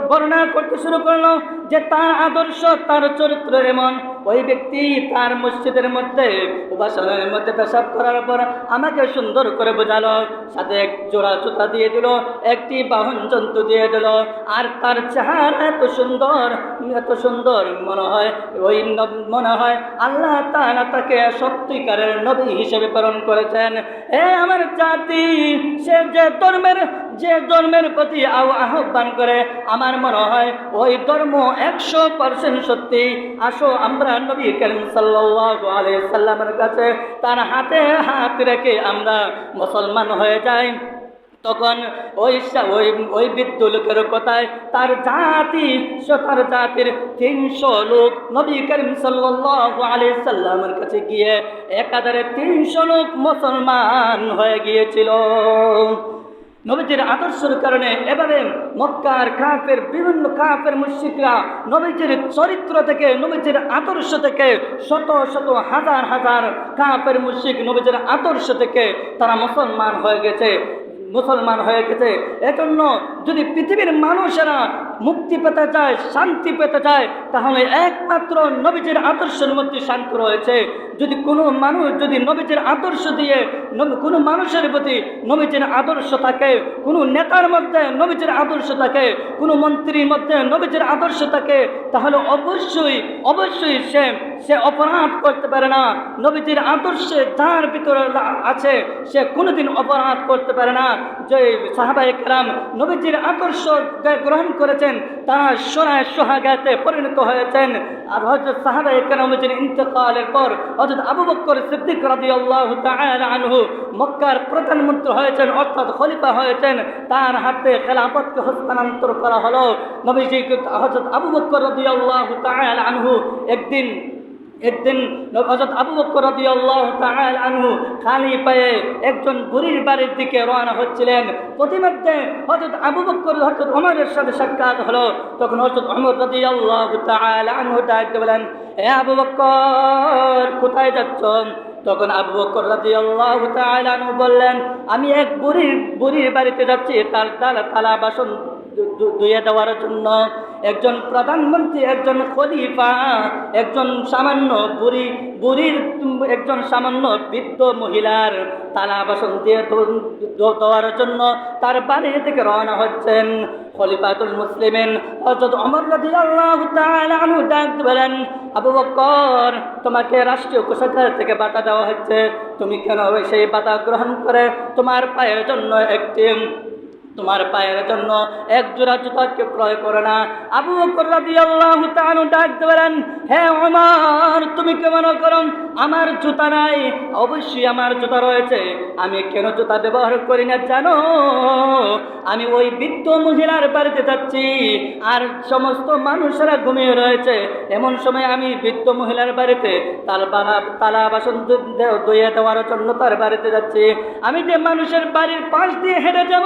বর্ণনা করতে শুরু করলো যে তার আদর্শ, তার চরিত্র এমন। ওই ব্যক্তি তার মসজিদের মধ্যে উপাসনের মধ্যে পেশাব করার পর আমাকে সুন্দর করে বোঝালো, সাথে এক জোড়া জুতা দিয়ে দিল, একটি বাহন জন্তু দিয়ে দিল। আর তার চেহারা এত সুন্দর মনে হয় আল্লাহ তাআলা তাকে সত্যিকারের নবী হিসেবে প্রেরণ করেছেন। আমার জাতি, সে যে ধর্মের প্রতি আহ্বান করে, আমার মনে হয় ওই ধর্ম 100% সত্যি। আসো আমরা নবী করিম সাল্লাল্লাহু আলাইহি সাল্লামের কাছে তার হাতে হাত রেখে আমরা মুসলমান হয়ে যাই। তখন ওই বৃদ্ধ লোকের কথায় তার জাতির 300 লোক নবী করিম সাল্লাল্লাহু আলাইহি সাল্লামের কাছে গিয়ে একাধারে 300 লোক মুসলমান হয়ে গিয়েছিল। নবীজির আদর্শের কারণে এভাবে মক্কার কাফের বিভিন্ন কাফের মুশরিকরা নবীজির চরিত্র থেকে নবীজির আদর্শ থেকে শত শত হাজার হাজার কাফের মুশরিক নবীজির আদর্শ থেকে তারা মুসলমান হয়ে গেছে। এজন্য যদি পৃথিবীর মানুষেরা মুক্তি পেতে চায়, শান্তি পেতে চায়, তাহলে একমাত্র নবীজির আদর্শের মধ্যে শান্তি রয়েছে। যদি কোনো মানুষ যদি নবীজির আদর্শ দিয়ে কোনো মানুষের প্রতি নবীজির আদর্শ থাকে, কোনো নেতার মধ্যে নবীজির আদর্শ থাকে, কোনো মন্ত্রীর মধ্যে নবীজির আদর্শ থাকে, তাহলে অবশ্যই সে অপরাধ করতে পারে না। নবীজির আদর্শে যার ভিতরে আছে সে কোনোদিন অপরাধ করতে পারে না। যে সাহাবায়ে কেরাম নবীজির আদর্শ গ্রহণ করেছেন তারা সোহাগাতে পরিণত হয়েছেন। আর হযরত সাহাবায়ে কেরামের ইন্তেকালের পর হযরত আবু বকর সিদ্দিক রাদিয়াল্লাহু তাআলা আনহু মক্কার প্রধানমন্ত্রী হয়েছেন, অর্থাৎ খলিফা হয়েছেন। তার হাতে খেলাফতকে হস্তান্তর করা হলো। নবীজি হযরত আবু বকর রাদিয়াল্লাহু তাআলা আনহু একদিন হযরত আবু বকর রাদিয়াল্লাহু তাআলা আনহু খালি পায়ে একজন বুড়ির বাড়ির দিকে রওনা হচ্ছিলেন। প্রতিমধ্যে হযরত আবু বকর হযরত ওমরের সাথে সাক্ষাৎ হলো। তখন হযরত ওমর রাদিয়াল্লাহু তাআলা আনহু ডাকতে বলেন, হে আবু বকর, কোথায় যাচ্ছ? তখন আবু বকর রাদিয়াল্লাহু তাআলা আনহু বললেন, আমি এক বুড়ির বাড়িতে যাচ্ছি তার থালা বাসন ধুয়ে দেওয়ার জন্য। একজন প্রধানমন্ত্রী, একজন খলিফা, একজন সামান্য একজন সামান্য বৃদ্ধ মহিলার থালা বাসন দিয়ে দেওয়ার জন্য তার বাড়ি থেকে রওনা হচ্ছেন। খলিফাতুল মুসলিমিন হযরত ওমর রাদিয়াল্লাহু তাআলা আনহু ডাকতে বলেন, আবু বকর, তোমাকে রাষ্ট্রীয় কোষাগার থেকে বাতা দেওয়া হচ্ছে, তুমি কেন সেই বাতা গ্রহণ করে তোমার পায়ের জন্য এক জোড়া জুতাকে ক্রয় করে না? আবু বকর রাদিয়াল্লাহু তাআলা ডাকতে বলেন, হে ওমর, তুমি কি মনে করো আমার জুতা নাই? অবশ্যই আমার জুতা রয়েছে। আমি কেন জুতা ব্যবহার করি না জানো? আমি ওই বৃদ্ধ মহিলার বাড়িতে যাচ্ছি আর সমস্ত মানুষেরা ঘুমিয়ে রয়েছে। এমন সময় আমি বৃদ্ধ মহিলার বাড়িতে তালা বাসন ধুয়ে দেওয়ার জন্য তার বাড়িতে যাচ্ছি। আমি যে মানুষের বাড়ির পাশ দিয়ে হেঁটে যাব,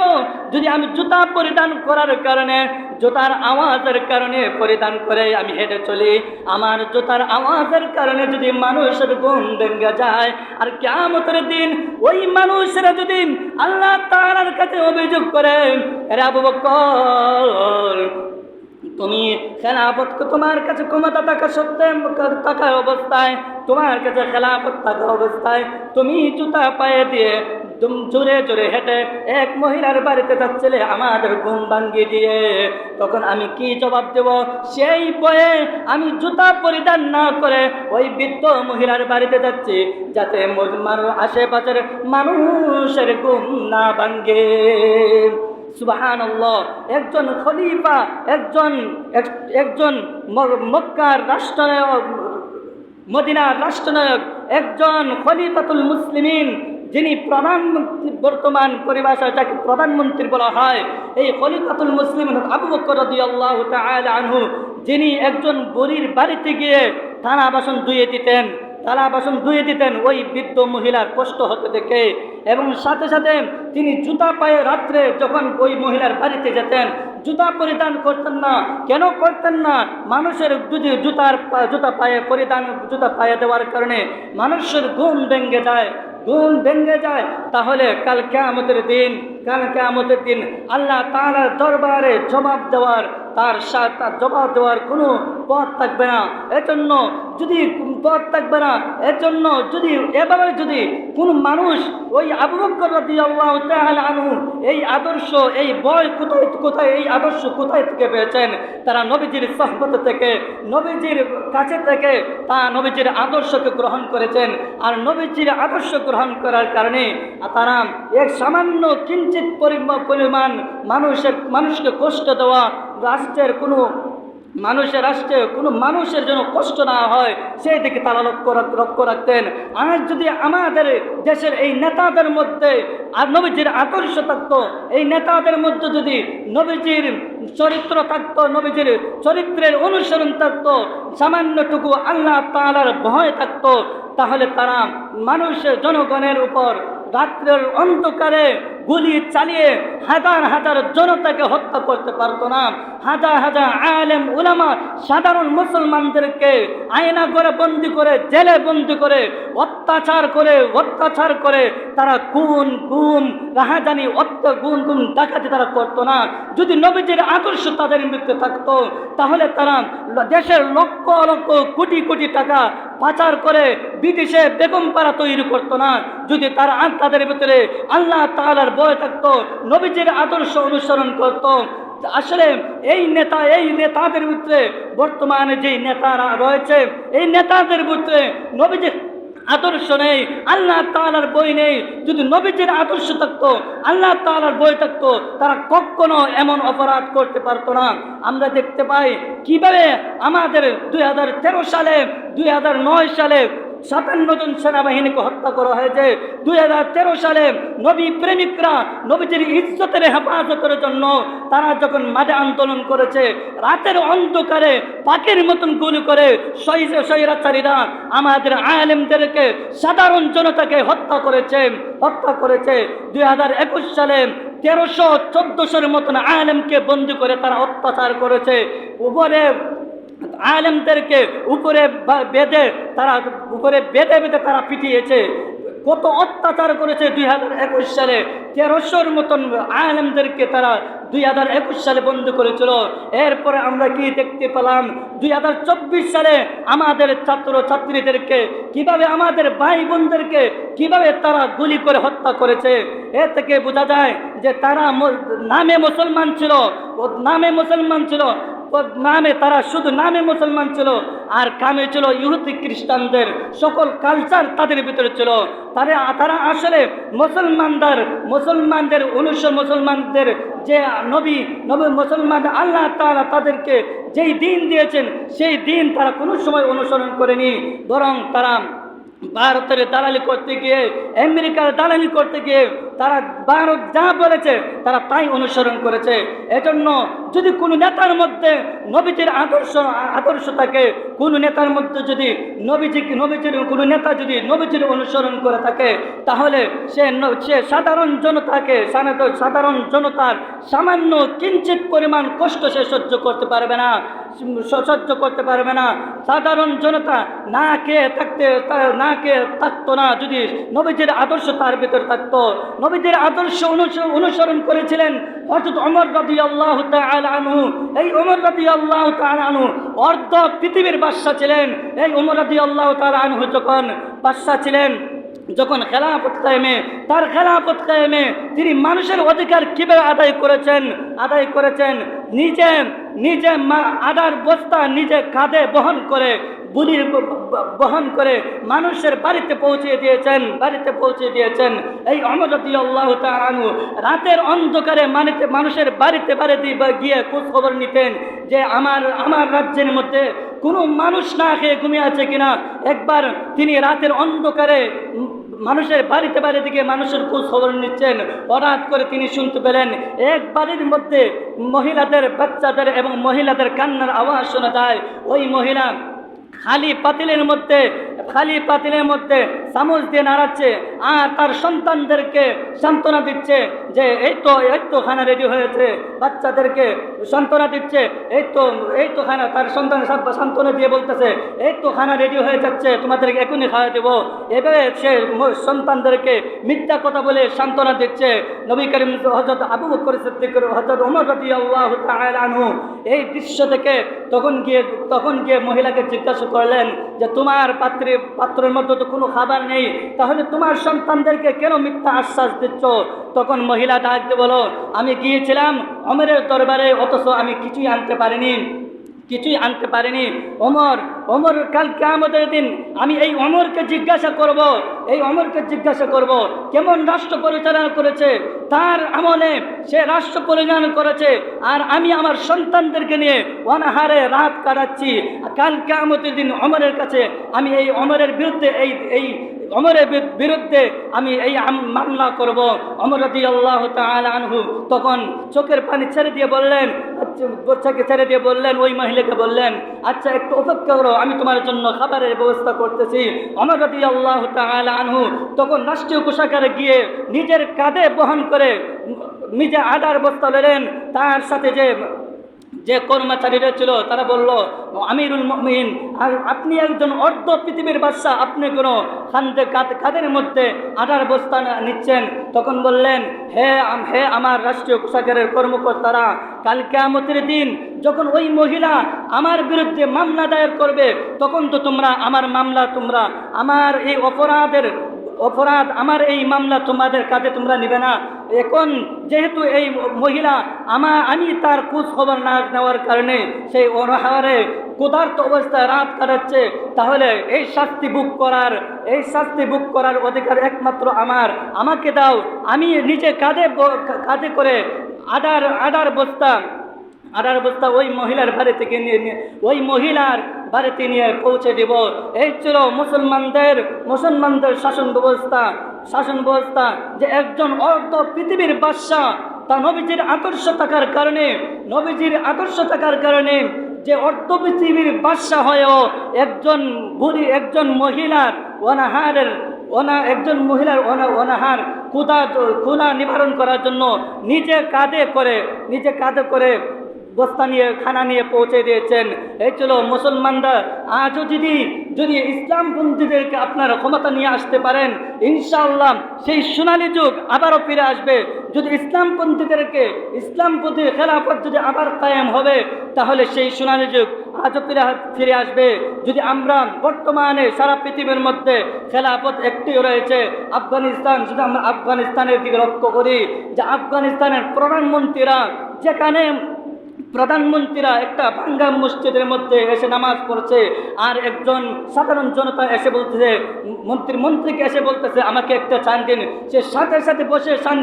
যদি আমি জুতা পরিধান করার কারণে, জুতার আওয়াজের কারণে পরিধান করে আমি হেঁটে চলি, আমার জুতার আওয়াজের কারণে যদি মানুষের ঘুম ভেঙে যায়, আর কিয়ামতের দিন ওই মানুষেরা যদি আল্লাহ তাআলার কাছে অভিযোগ করে, আরে আবু বকর, তুমি খেলাফত, তোমার কাছে ক্ষমতা থাকা অবস্থায়, তোমার কাছে খেলাফত থাকা অবস্থায় তুমি জুতা পায়ে দিয়ে জোরে জোরে হেঁটে এক মহিলার বাড়িতে যাচ্ছিলে আমাদের ঘুম ভাঙিয়ে দিয়ে, তখন আমি কি জবাব দেব? সেই ভয়ে আমি জুতা পরিধান না করে ওই বৃদ্ধ মহিলার বাড়িতে যাচ্ছি, যাতে আশেপাশের মানুষের ঘুম না ভাঙে। সুবহানাল্লাহ। একজন খলিফা, একজন মক্কার রাষ্ট্রনায়ক, মদিনার রাষ্ট্রনায়ক, একজন খলিফাতুল মুসলিমিন, যিনি প্রধানমন্ত্রী, বর্তমান পরিভাষায় যাকে প্রধানমন্ত্রী বলা হয়, এই খলিফাতুল মুসলিমিন আবু বকর রাদিয়াল্লাহু তাআলা আনহু, যিনি একজন বুড়ির বাড়িতে গিয়ে থালা বাসন ধুয়ে দিতেন ওই বৃদ্ধ মহিলার কষ্ট হতে দেখে, এবং সাথে সাথে তিনি জুতা পায়ে রাত্রে যখন ওই মহিলার বাড়িতে যেতেন জুতা পরিধান করতেন না। কেন করতেন না? মানুষের যদি জুতা পায়ে দেওয়ার কারণে মানুষের ঘুম ভেঙে যায়, তাহলে কাল কিয়ামতের দিন আল্লাহ তাআলার দরবারে জবাব দেওয়ার কোনো পথ থাকবে না। এজন্য এভাবে যদি কোনো মানুষ ওই আবু বকর রাদিয়াল্লাহু তাআলা আনহু এই আদর্শ, এই বয় কোথায় এই আদর্শ কোথায় থেকে পেয়েছেন? তারা নবীজির সুহবত থেকে, নবীজির কাছে থেকে নবীজির আদর্শকে গ্রহণ করেছেন। আর নবীজির আদর্শ গ্রহণ করার কারণে তারা এক সামান্য কিঞ্চিত পরিমাণ মানুষকে কষ্ট দেওয়া, রাষ্ট্রে কোনো মানুষের যেন কষ্ট না হয় সেই দিকে তারা লক্ষ্য রাখতেন। আর যদি আমাদের দেশের এই নেতাদের মধ্যে আর নবীজির আদর্শ থাকতো, এই নেতাদের মধ্যে যদি নবীজির চরিত্র থাকতো, নবীজির চরিত্রের অনুসরণ থাকতো, সামান্যটুকু আল্লাহ তাআলার ভয় থাকতো, তাহলে তারা জনগণের উপর রাত্রের অন্ধকারে গুলি চালিয়ে হাজার হাজার জনতাকে হত্যা করতে পারতো না। হাজার হাজার আলেম উলামা সাধারণ মুসলমানদেরকে আয়না করে বন্দি করে, জেলে বন্দি করে, অত্যাচার করে তারা গুম রাহাজানি গুম ডাকাতি তারা করতো না। যদি নবীজির আদর্শ তাদের মধ্যে থাকতো তাহলে তারা দেশের লক্ষ লক্ষ কোটি কোটি টাকা পাচার করে বিদেশে বেগমপাড়া তৈরি করতো না। যদি তারা তাদের ভিতরে আল্লাহ তাআলার ভয় থাকতো, নবীজির আদর্শ অনুসরণ করতো। আসলে এই নেতাদের ভিতরে, বর্তমানে যে নেতারা রয়েছে, এই নেতাদের ভিতরে নবীজির আদর্শ নেই, আল্লাহ তাআলার বই নেই। যদি নবীজির আদর্শ থাকতো, আল্লাহ তাআলার বই থাকতো, তারা কখনো এমন অপরাধ করতে পারতো না। আমরা দেখতে পাই কিভাবে আমাদের 2013 সালে 2009 সালে 57 জন সেনাবাহিনীকে হত্যা করা হয়েছে। 2013 সালে নবী প্রেমিকরা নবীজির ইজ্জতের হেফাজতের জন্য তারা যখন মাঠে আন্দোলন করেছে, রাতের অন্ধকারে পাখির মতন গুলি করে স্বৈরাচারীরা আমাদের আলেমদেরকে, সাধারণ জনতাকে হত্যা করেছে। 2021 সালে 1300-1400-এর মতন আলেমকে বন্দী করে তারা অত্যাচার করেছে। আলেমদেরকে উপরে বেঁধে তারা পিটিয়েছে। কত অত্যাচার করেছে। 2021 সালে 1300-এর মতন আলেমদেরকে তারা 2021 সালে বন্ধ করেছিল। এরপরে আমরা কি দেখতে পেলাম? 2024 সালে আমাদের ছাত্র ছাত্রীদেরকে কিভাবে, আমাদের ভাই বোনদেরকে কিভাবে তারা গুলি করে হত্যা করেছে। এ থেকে বোঝা যায় যে তারা নামে মুসলমান ছিল, তারা শুধু নামে মুসলমান ছিল, আর কামে ছিল ইহুদি খ্রিস্টানদের সকল কালচার তাদের ভিতরে ছিল। তারা আসলে মুসলমানদের মুসলমানদের যে নবী মুসলমান আল্লাহ তাআলা তাদেরকে যেই দিন দিয়েছেন সেই দিন তারা কোনো সময় অনুসরণ করেনি, বরং তারা ভারতের দালালি করতে গিয়ে, আমেরিকার দালালি করতে গিয়ে তারা ভারত যা বলেছে তারা তাই অনুসরণ করেছে। এজন্য যদি কোনো নেতার মধ্যে নবীজির আদর্শ থাকে, কোনো নেতার মধ্যে যদি কোনো নেতা যদি নবীজির অনুসরণ করে থাকে, তাহলে সে সাধারণ জনতার সামান্য কিঞ্চিত পরিমাণ কষ্ট সে সহ্য করতে পারবে না। সাধারণ জনতা না খেয়ে থাকতো না যদি নবীজির আদর্শ তার ভিতর থাকতো। নবীজির আদর্শ অনুসরণ করেছিলেন হযরত ওমর রাদিয়াল্লাহু তাআলা আনহু। এই ওমর রাদিয়াল্লাহু তাআলা আনহু অর্ধ পৃথিবীর বাদশা ছিলেন। এই ওমর রাদিয়াল্লাহু তাআলা আনহু যখন বাদশা ছিলেন, যখন খেলাফত কায়েমে তিনি মানুষের অধিকার কিভাবে আদায় করেছেন, নিজে আদার বস্তা নিজে কাঁধে বহন করে মানুষের বাড়িতে পৌঁছে দিয়েছেন। এই ওমর রাদিয়াল্লাহু তাআলা আনহু রাতের অন্ধকারে মানুষের বাড়িতে গিয়ে খোঁজ খবর নিতেন যে আমার রাজ্যের মধ্যে কোনো মানুষ না খেয়ে ঘুমিয়ে আছে কিনা। একবার তিনি রাতের অন্ধকারে মানুষের বাড়িতে গিয়ে মানুষের খোঁজ খবর নিচ্ছেন। হঠাৎ করে তিনি শুনতে পেলেন এক বাড়ির মধ্যে বাচ্চাদের এবং মহিলাদের কান্নার আওয়াজ শোনা যায়। ওই মহিলা খালি পাতিলের মধ্যে চামচ দিয়ে নাড়াচ্ছে আর তার সন্তানদেরকে সান্ত্বনা দিচ্ছে যে এই তো খানা রেডি হয়েছে। বাচ্চাদেরকে সান্ত্বনা দিচ্ছে, এই তো খানা, তার সন্তান সান্ত্বনা দিয়ে বলতেছে এই তো খানা রেডি হয়ে যাচ্ছে, তোমাদেরকে এখনই খাওয়া দেবো। এভাবে সে সন্তানদেরকে মিথ্যা কথা বলে সান্ত্বনা দিচ্ছে। নবী করিম হযরত আবু বকর সিদ্দিক, হযরত ওমর রাদিয়াল্লাহু তাআলা আনহু এই দৃশ্য থেকে তখন গিয়ে মহিলাকে জিজ্ঞাসা করলেন যে তোমার পাত্রের মধ্যে তো কোনো খাবার নেই, তাহলে তোমার সন্তানদেরকে কেন মিথ্যা আশ্বাস দিচ্ছ? তখন মহিলা ডাক দিয়ে বলো, আমি গিয়েছিলাম ওমরের দরবারে, অথচ আমি কিছুই আনতে পারিনি। ওমর কাল কিয়ামতের দিন আমি এই ওমরকে জিজ্ঞাসা করব কেমন রাষ্ট্র পরিচালনা করেছে, তার আমলে সে রাষ্ট্র পরিচালনা করেছে, আর আমি আমার সন্তানদেরকে নিয়ে অনাহারে রাত কাটাচ্ছি। কাল কিয়ামতের দিন ওমরের কাছে আমি এই ওমরের বিরুদ্ধে ওমরের বিরুদ্ধে আমি এই মামলা করব। ওমর রাদিয়াল্লাহু তাআলা আনহু তখন চোখের পানি ছেড়ে দিয়ে বললেন, বাচ্চাকে ছেড়ে দিয়ে বললেন, ওই মহিলাকে বললেন, আচ্ছা একটু অপেক্ষা করো, আমি তোমার জন্য খাবারের ব্যবস্থা করতেছি। ওমর রাদিয়াল্লাহু তাআলা আনহু তখন রাষ্ট্রীয় কোষাগারে গিয়ে নিজের কাঁধে বহন করে নিজে আদার বস্তা নিলেন। তার সাথে যে কর্মচারীরা ছিল তারা বলল, আমিরুল মুমিনিন, আর আপনি একজন অর্ধ পৃথিবীর বাদশা, আপনি কোনো কাঁধের মধ্যে আটার বস্তা নিচ্ছেন? তখন বললেন, হে আমার রাষ্ট্রীয় কোষাগারের কর্মকর্তারা, কাল কিয়ামতের দিন যখন ওই মহিলা আমার বিরুদ্ধে মামলা দায়ের করবে, তখন তো তোমরা আমার মামলা, তোমরা আমার এই অপরাধ, আমার এই মামলা তোমাদের কাছে তোমরা নিবে না। এখন যেহেতু এই মহিলা আমি তার খোঁজ খবর না নেওয়ার কারণে সেই অনাহারে ক্ষুধার্ত অবস্থায় রাত কাটাচ্ছে, তাহলে এই শাস্তি ভোগ করার অধিকার একমাত্র আমাকে দাও। আমি নিজে কাঁধে করে আডার বস্তা ওই মহিলার বাড়ি থেকে ওই মহিলার বাড়িতে নিয়ে পৌঁছে দেব। এই ছিল মুসলমানদের শাসন ব্যবস্থা, যে একজন অর্ধ পৃথিবীর বাদশা তা নবীজির আদর্শ থাকার কারণে যে অর্ধ পৃথিবীর বাদশা হয়েও একজন মহিলার অনাহার ক্ষুধা নিবারণ করার জন্য নিজে কাঁধে করে বস্তা নিয়ে খানা নিয়ে পৌঁছে দিয়েছেন। এই ছিল মুসলমানরা। আজও যদি ইসলামপন্থীদেরকে আপনারা ক্ষমতা নিয়ে আসতে পারেন, ইনশাআল্লাহ সেই সোনালী যুগ আবারও ফিরে আসবে। যদি ইসলামপন্থী খেলাফত যদি আবার কায়েম হবে, তাহলে সেই সোনালী যুগ আজও ফিরে আসবে। যদি আমরা বর্তমানে সারা পৃথিবীর মধ্যে খেলাফত একটি রয়েছে, আফগানিস্তান। যদি আমরা আফগানিস্তানের দিকে লক্ষ্য করি, যে আফগানিস্তানের প্রধানমন্ত্রীরা একটা ভাঙ্গা মসজিদের মধ্যে এসে নামাজ পড়ছে, আর একজন সাধারণ জনতা এসে বলতেছে, মন্ত্রীকে এসে বলতেছে আমাকে একটা চান দিন। সে সাথে বসে চান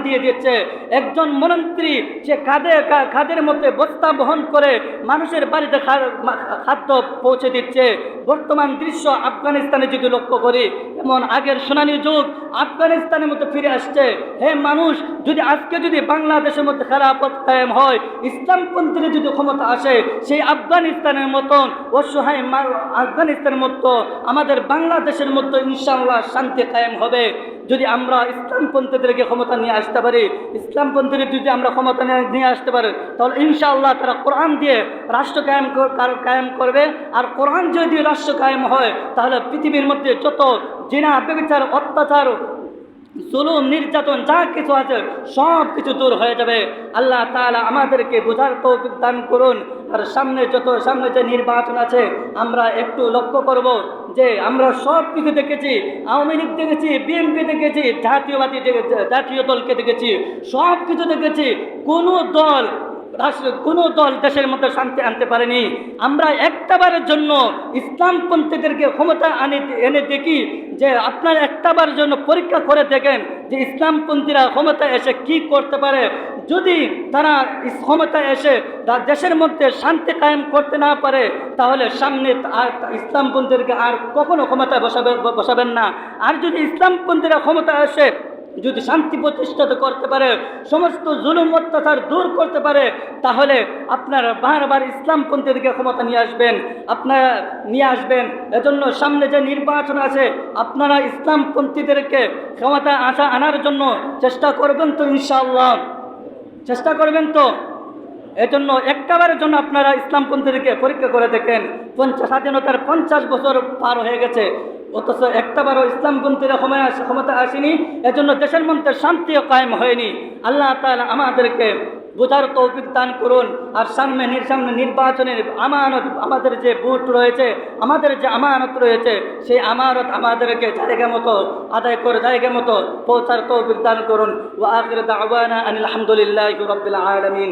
দিয়ে দিচ্ছে। একজন মন্ত্রী সে খাদের মধ্যে বস্তা বহন করে মানুষের বাড়িতে খাদ্য পৌঁছে দিচ্ছে। বর্তমান দৃশ্য আফগানিস্তানে যদি লক্ষ্য করি, এমন আগের সোনালী যুগ আফগানিস্তানের মধ্যে ফিরে আসছে। হে মানুষ, যদি বাংলাদেশের মধ্যে খেলাফত কায়েম হয়, ইসলামপন্থীরা যদি ক্ষমতা আসে, সেই আফগানিস্তানের মতন অসহায় আফগানিস্তানের মতো আমাদের বাংলাদেশের মতো ইনশাআল্লাহ শান্তি কায়েম হবে। যদি আমরা ইসলামপন্থীদেরকে ক্ষমতা নিয়ে আসতে পারি, তাহলে ইনশাআল্লাহ তারা কোরআন দিয়ে রাষ্ট্র কায়েম করবে। আর কোরআন যদি রাষ্ট্র কায়েম হয়, তাহলে পৃথিবীর মধ্যে যত জিনা, ব্যভিচার, অত্যাচার, জুলুম, নির্যাতন যা কিছু আছে সব কিছু দূর হয়ে যাবে। আল্লাহ তাআলা আমাদেরকে বোঝার তৌফিক দান করুন। আর সামনে যে নির্বাচন আছে, আমরা একটু লক্ষ্য করব যে আমরা সব কিছু দেখেছি, আওয়ামী লীগ দেখেছি, বিএনপি দেখেছি, জাতীয় দলকে দেখেছি, সব কিছু দেখেছি। কোনো দল দেশের মধ্যে শান্তি আনতে পারেনি। আমরা একটাবারের জন্য ইসলামপন্থীদেরকে ক্ষমতা এনে দেখি, যে আপনার একটাবারের জন্য পরীক্ষা করে দেখেন যে ইসলামপন্থীরা ক্ষমতা এসে কি করতে পারে। যদি তারা ক্ষমতা এসে দেশের মধ্যে শান্তি কায়েম করতে না পারে, তাহলে সামনে ইসলামপন্থীদেরকে আর কখনো ক্ষমতায় বসাবেন না। আর যদি ইসলামপন্থীরা ক্ষমতা এসে যদি শান্তি প্রতিষ্ঠিত করতে পারে, সমস্ত জুলুম অত্যাচার দূর করতে পারে, তাহলে আপনারা বারবার ইসলামপন্থীদেরকে ক্ষমতা নিয়ে আসবেন। এজন্য সামনে যে নির্বাচন আছে, আপনারা ইসলামপন্থীদেরকে ক্ষমতা আনার জন্য চেষ্টা করবেন তো? ইনশাআল্লাহ চেষ্টা করবেন তো? এজন্য একটাবারের জন্য আপনারা ইসলামপন্থীদেরকে পরীক্ষা করে দেখেন। স্বাধীনতার 50 বছর পার হয়ে গেছে, অথচ একটাবারও ইসলামপন্থীরা ক্ষমতা আসেনি। এজন্য দেশের মধ্যে শান্তিও কায়েম হয়নি। আল্লাহ তাআলা আমাদেরকে বোঝার তৌফিক দান করুন। আর সামনে নির্বাচনের আমাদের যে ভোট রয়েছে, আমাদের যে আমানত রয়েছে, সেই আমানত আমাদেরকে জায়গা মতো আদায় করে জায়গা মতো পৌঁছার তৌফিক দান করুন। ওয়া আখিরু দাওয়ানা আনিল হামদুলিল্লাহি রাব্বিল আলামিন।